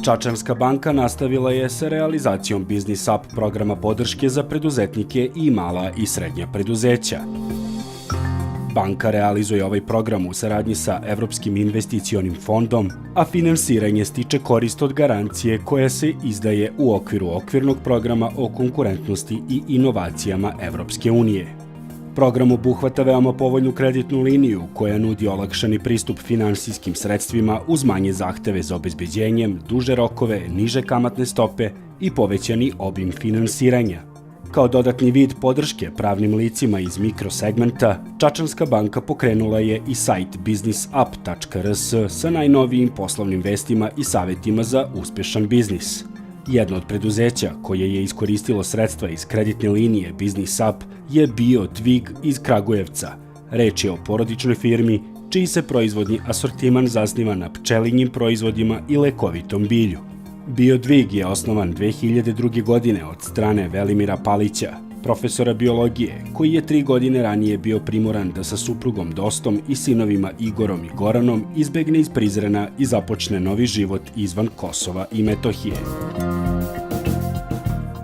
Čačanska banka nastavila je sa realizacijom Biznis Up programa podrške za preduzetnike i mala i srednja preduzeća. Banka realizuje ovaj program u saradnji sa Evropskim investicionim fondom, a finansiranje stiče korist od garancije koja se izdaje u okviru okvirnog programa o konkurentnosti i inovacijama Evropske unije. Program obuhvata veoma povoljnu kreditnu liniju koja nudi olakšani pristup finansijskim sredstvima uz manje zahteve za obezbeđenjem, duže rokove, niže kamatne stope i povećani obim finansiranja. Kao dodatni vid podrške pravnim licima iz mikrosegmenta, Čačanska banka pokrenula je i sajt businessup.rs sa najnovijim poslovnim vestima i savetima za uspešan biznis. Jedno od preduzeća koje je iskoristilo sredstva iz kreditne linije Biznis Up je BioTwig iz Kragujevca. Reč je o porodičnoj firmi čiji se proizvodni asortiman zasniva na pčelinjim proizvodima i lekovitom bilju. BioTwig je osnovan 2002. godine od strane Velimira Palića, profesora biologije, koji je 3 godine ranije bio primoran da sa suprugom Dostom i sinovima Igorom i Goranom izbegne iz Prizrena i započne novi život izvan Kosova i Metohije.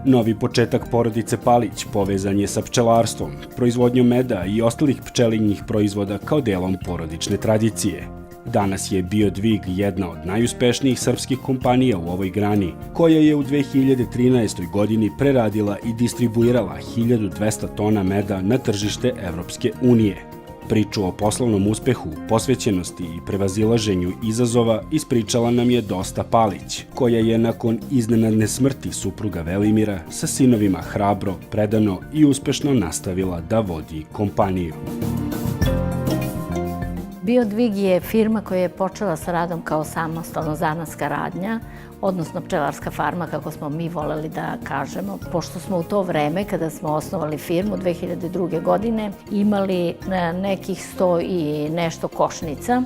Novi početak porodice Palić povezan je sa pčelarstvom, proizvodnjom meda i ostalih pčelinjih proizvoda kao delom porodične tradicije. Danas je BioTwig jedna od najuspešnijih srpskih kompanija u ovoj grani, koja je u 2013. godini preradila i distribuirala 1200 tona meda na tržište Evropske unije. Priču o poslovnom uspehu, posvećenosti i prevazilaženju izazova ispričala nam je Dosta Palić, koja je nakon iznenadne smrti supruga Velimira sa sinovima hrabro, predano i uspešno nastavila da vodi kompaniju. BioTwig je firma koja je počela sa radom kao samostalno zanatska radnja, odnosno pčelarska farma, kako smo mi voleli da kažemo, pošto smo u to vreme, kada smo osnovali firmu 2002. godine, imali nekih 100 i nešto košnica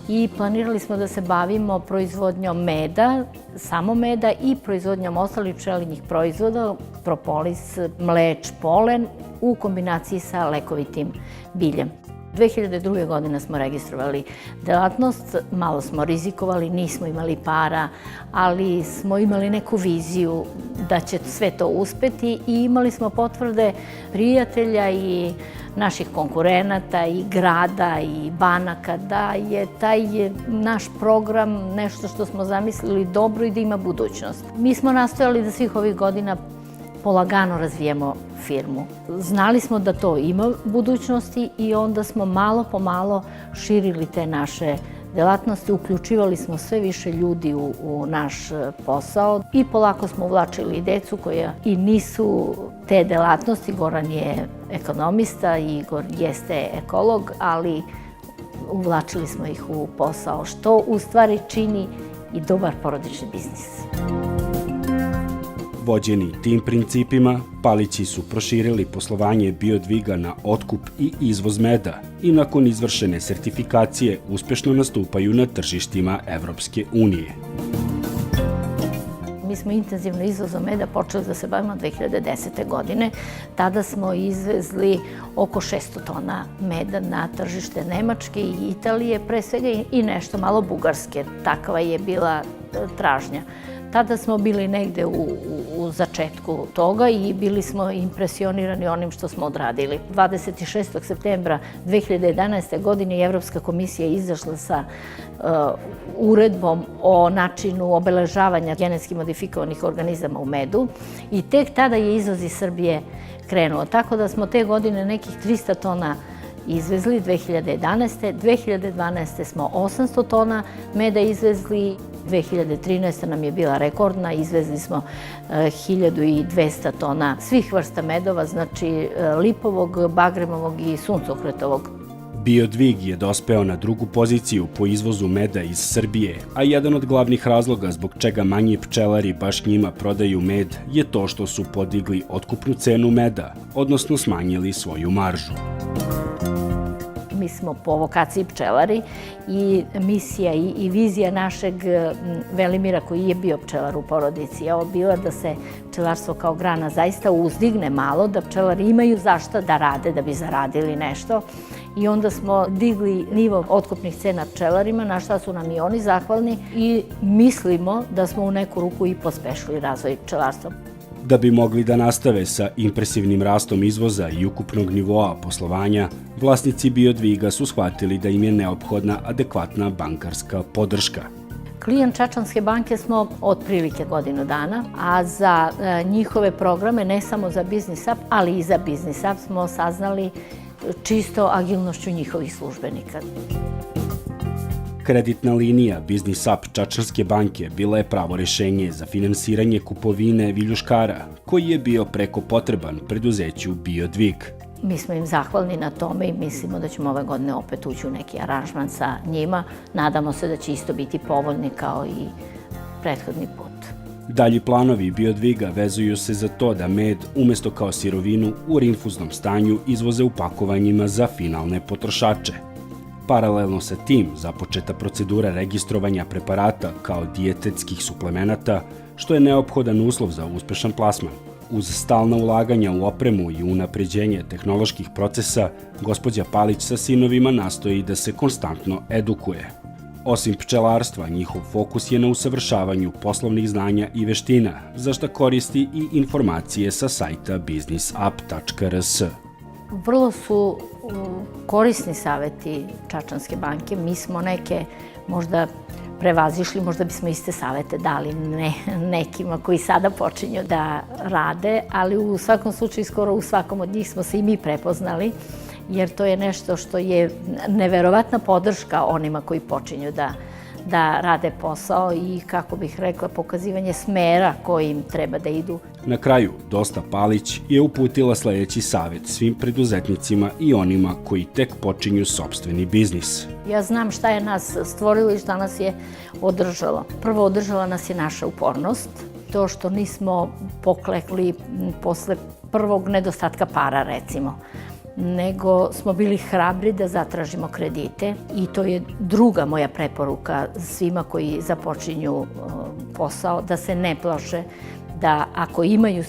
i planirali smo da se bavimo proizvodnjom meda, samo meda i proizvodnjom ostalih pčelinjih proizvoda, propolis, mleč, polen, u kombinaciji sa lekovitim biljem. 2002. godine smo registrovali delatnost, malo smo rizikovali, nismo imali para, ali smo imali neku viziju da će sve to uspeti i imali smo potvrde prijatelja i naših konkurenata i grada i banaka da je taj naš program nešto što smo zamislili dobro i da ima budućnost. Mi smo nastojali da svih ovih godina polagano razvijemo firmu. Znali smo da to ima budućnosti i onda smo malo po malo širili te naše delatnosti, uključivali smo sve više ljudi u naš posao i polako smo uvlačili i decu koja i nisu te delatnosti. Goran je ekonomista, Igor jeste ekolog, ali uvlačili smo ih u posao, što u stvari čini i dobar porodični biznis. Vođeni tim principima, Palići su proširili poslovanje BioTwiga na otkup i izvoz meda i nakon izvršene sertifikacije uspešno nastupaju na tržištima Evropske unije. Mi smo intenzivno izvozom meda počeli da se bavimo 2010. godine. Tada smo izvezli oko 600 tona meda na tržište Nemačke i Italije, pre svega i nešto malo Bugarske. Takva je bila tražnja. Tada smo bili negde u začetku toga i bili smo impresionirani onim što smo odradili. 26. septembra 2011. godine Evropska komisija izašla sa uredbom o načinu obeležavanja genetski modifikovanih organizama u medu i tek tada je izvoz iz Srbije krenuo. Tako da smo te godine nekih 300 tona izvezli 2011. 2012. smo 800 tona meda izvezli. 2013. nam je bila rekordna, izvezli smo 1200 tona svih vrsta medova, znači lipovog, bagremovog i suncokretovog. BioTwig je dospeo na drugu poziciju po izvozu meda iz Srbije, a jedan od glavnih razloga zbog čega manji pčelari baš njima prodaju med je to što su podigli otkupnu cenu meda, odnosno smanjili svoju maržu. Mi smo po vokaciji pčelari i misija i vizija našeg Velimira, koji je bio pčelar u porodici, je bila da se pčelarstvo kao grana zaista uzdigne malo, da pčelari imaju zašta da rade da bi zaradili nešto i onda smo digli nivo otkupnih cena pčelarima, na šta su nam i oni zahvalni i mislimo da smo u neku ruku i pospešili razvoj pčelarstva. Da bi mogli da nastave sa impresivnim rastom izvoza i ukupnog nivoa poslovanja, vlasnici Biodviga su shvatili da im je neophodna adekvatna bankarska podrška. Klijent Čačanske banke smo otprilike godinu dana, a za njihove programe, ne samo za Biznis Up, ali i za Biznis Up smo saznali čisto agilnošću njihovih službenika. Kreditna linija Biznis Up Čačanske banke bila je pravo rešenje za finansiranje kupovine viljuškara, koji je bio preko potreban preduzeću Biodvig. Mi smo im zahvalni na tome i mislimo da ćemo ove godine opet ući u neki aranžman sa njima. Nadamo se da će isto biti povoljni kao i prethodni put. Dalji planovi Biodviga vezuju se za to da med umesto kao sirovinu u rinfuznom stanju izvoze u pakovanjima za finalne potrošače. Paralelno sa tim započeta procedura registrovanja preparata kao dijetetskih suplemenata, što je neophodan uslov za uspešan plasman. Uz stalna ulaganja u opremu i unapređenje tehnoloških procesa, gospođa Palić sa sinovima nastoji da se konstantno edukuje. Osim pčelarstva, njihov fokus je na usavršavanju poslovnih znanja i veština, za šta koristi i informacije sa sajta businessup.rs. Vrlo su korisni saveti Čačanske banke. Mi smo neke možda prevazišli, možda bismo iste savete dali nekima koji sada počinju da rade, ali u svakom slučaju skoro u svakom od njih smo se i mi prepoznali, jer to je nešto što je neverovatna podrška onima koji počinju da rade posao i, kako bih rekla, pokazivanje smera kojim treba da idu. Na kraju, Dosta Palić je uputila sledeći savet svim preduzetnicima i onima koji tek počinju sopstveni biznis. Ja znam šta je nas stvorilo i šta nas je održalo. Prvo, održala nas je naša upornost. To što nismo poklekli posle prvog nedostatka para, recimo, nego smo bili hrabri da zatražimo kredite i to je druga moja preporuka svima koji započinju posao, da se ne plaše, da ako imaju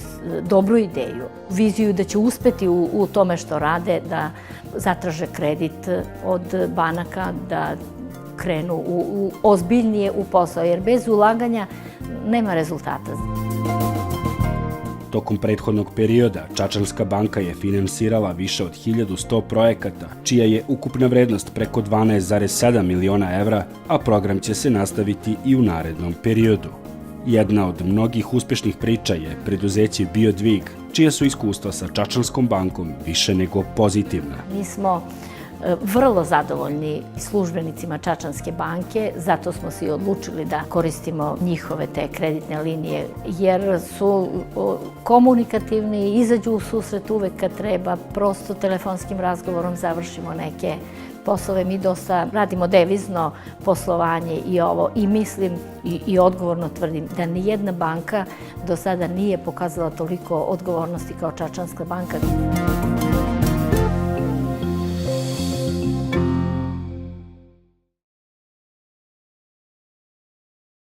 dobru ideju, viziju da će uspeti u tome što rade, da zatraže kredit od banaka, da krenu ozbiljnije u posao, jer bez ulaganja nema rezultata. Tokom prethodnog perioda, Čačanska banka je finansirala više od 1100 projekata, čija je ukupna vrednost preko 12,7 miliona evra, a program će se nastaviti i u narednom periodu. Jedna od mnogih uspešnih priča je preduzeće Biodvig, čija su iskustva sa Čačanskom bankom više nego pozitivna. Mi smo vrlo zadovoljni službenicima Čačanske banke, zato smo se i odlučili da koristimo njihove te kreditne linije, jer su komunikativni, izađu u susret uvek kad treba, prosto telefonskim razgovorom završimo neke poslove. Mi dosta radimo devizno poslovanje i mislim i odgovorno tvrdim da nijedna banka do sada nije pokazala toliko odgovornosti kao Čačanska banka.